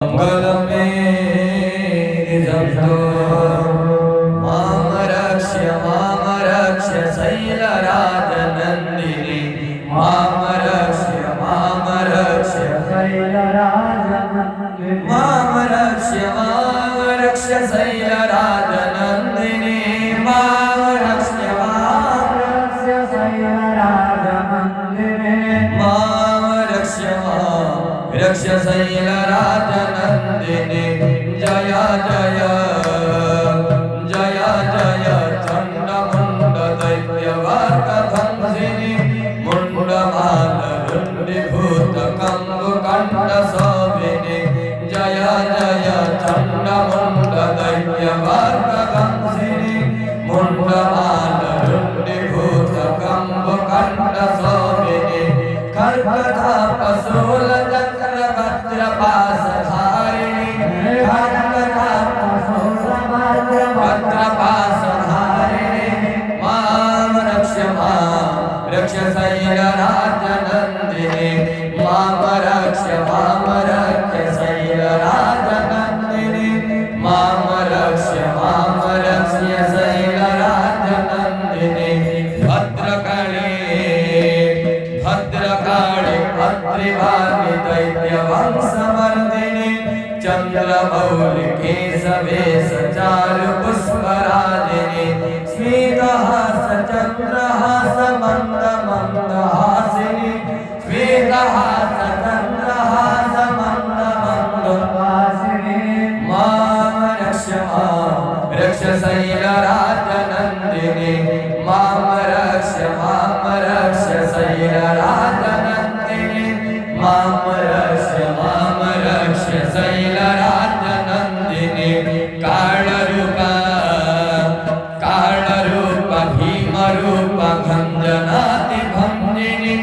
मंगल में जपतो माम रक्ष शैलराजनंदिनी माम रक्ष शैलराजनंदिनी माम रक्ष शैलराजनंदिनी माम रक्ष शैलराजनंदिनी माम रक्ष शैलराजनंदिनी जय जय जय जय चंडमुंड दैत्यवर्गभंसिनी मुंडमालरुण्डीभूत कंबुकण्डशोभिनी जय जय चंडमुंड दैत्यवर्गभंसिनी मुंडमालरुण्डीभूत कंबुकण्डशोभिनी खड्गधापशूल वज्रपाशधारिणी वज्रपाशधारिणी माम रक्ष शैलराजनंदिनी माम रक्ष शैलराजनंदिनी माम रक्ष शैलराजनंदिनी भद्रकाली भद्रवाणी दैत्यवंशवर्धिनी चंद्रमौलि केशवेश चारुपुष्पराजिनी स्मितहास चंद्रहास मंदहासिनी स्मितहास चंद्रहास मंदहासिनी माम रक्ष शैलराजनंदिनी माम रक्ष शैलराजनंदिनी माम रक्ष शैलराजनंदिनी कालरूप भीमरूप भंजनाति भंजिनी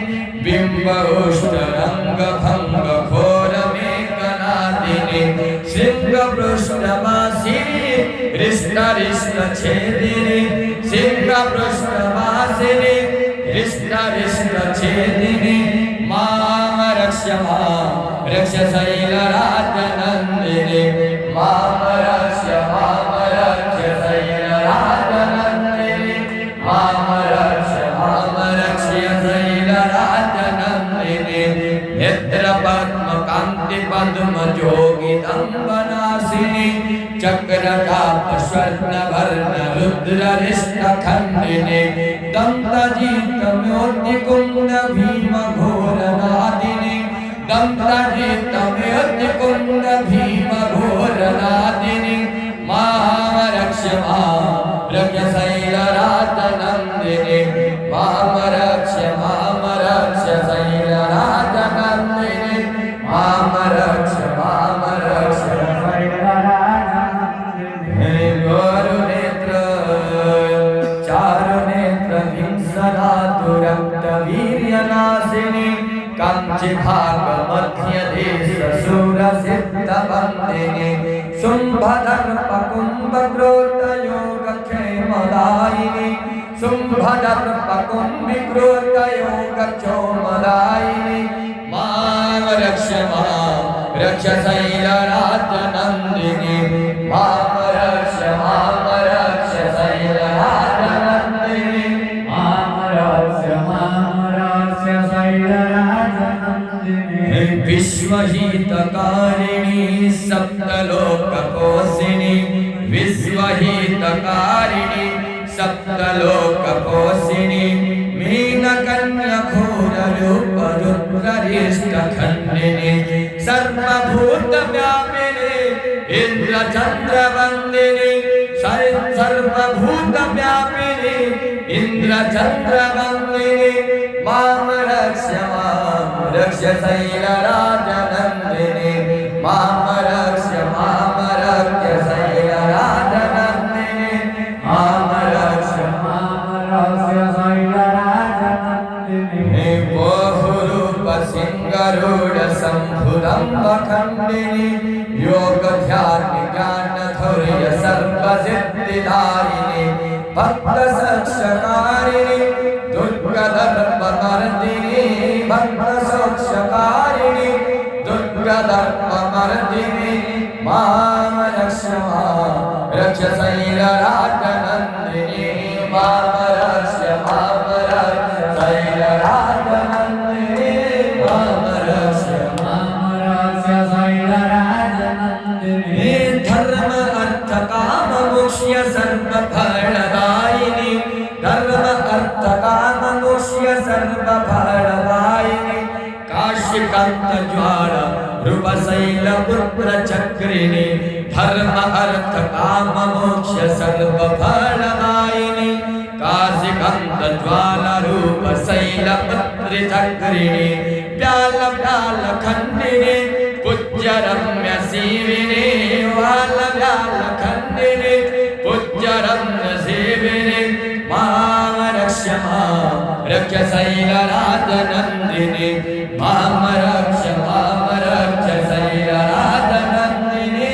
बिंबउष्टरंग भंग घोर मेघनादिनी सिंहपृष्ठवासिनी हृष्ट छेदिनी सिंहपृष्ठवासिनी हृष्ट छेदिनी माम रक्ष शैलराजनंदिनी माम रक्ष शैलराजनंदिनी माम रक्ष शैलराजनंदिनी नेत्र पद्म कांति पद्म जोगी दंबनासिनी चक्रचाप स्वर्णवर्ण रुद्ररिष्ट खंडिनी दंतजीत म्योतिकुंड भीम घोरनादिनी दंतजीत म्योतिकुंड भीम घोरनादिनी माम रक्ष शैलराजनंदिनी माम रक्ष शैलराजनंदिनी माम रक्ष शैलराजनंदिनी गोरु नेत्र चारु नेत्र हिंसधातु रक्त वीर्यनाशिनी कांची भाग मध्य देश शूर सिद्ध बंदिनी शुंभदर्प कुंभ क्रोध योग क्षेमदायिनी शुंभदर्प कुंभ क्रोध योग क्षोमदायिनी माम रक्ष शैलराजनंदिनी माम रक्ष शैलराजनंदिनी माम रक्ष शैलराजनंदिनी विश्वहितकारिणी सप्तलोकपोषिणी विश्वहितकारिणी सप्तलोकपोषिणी मीनकन्या घोररूप रुद्ररिष्टखंडिनी सर्वभूतव्यापिनी इंद्रचंद्रवंदिनी सर्वभूतव्यापिनी इंद्रचंद्रवंदिनी माम रक्ष शैलराजनंदिनी माम रक्ष शैलराजनंदिनी माम रक्ष शैलराजनंदिनी बहुरूप सिंहरूढ़ शंभुदंब खंडिनी योग ध्यान ज्ञान धैर्य सर्वसिद्धिदायिनी भक्त सक्षकारिणी दुर्गदर्पमर्दिनी भक्त सक्षकारिणी दुर्गदर्पमर्दिनी माम रक्ष शैलराजनन्दिनी माम रक्ष शैलराजनन्दिनी माम रक्ष शैलराजनन्दिनी धर्म अर्थ काम मोक्ष सर्व फलदायिनी धर्म अर्थ काम मोक्ष सर्व फलदायिनी काशीकांत ज्वाला रूपशैल पुत्र चक्रिणी धर्म अर्थ काम मोक्ष सर्व फलदायिनी काशीकांत ज्वाला रूपशैल पुत्र चक्रिणी व्याल व्याल खंडिनी पूज्य रम्य सेविनी वाल व्याल खंडिनी पूज्य रम्य सेविनी माम रक्ष शैलराजनन्दिनी माम रक्ष शैलराजनन्दिनी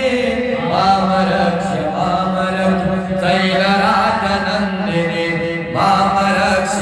माम रक्ष शैलराजनन्दिनी माम रक्ष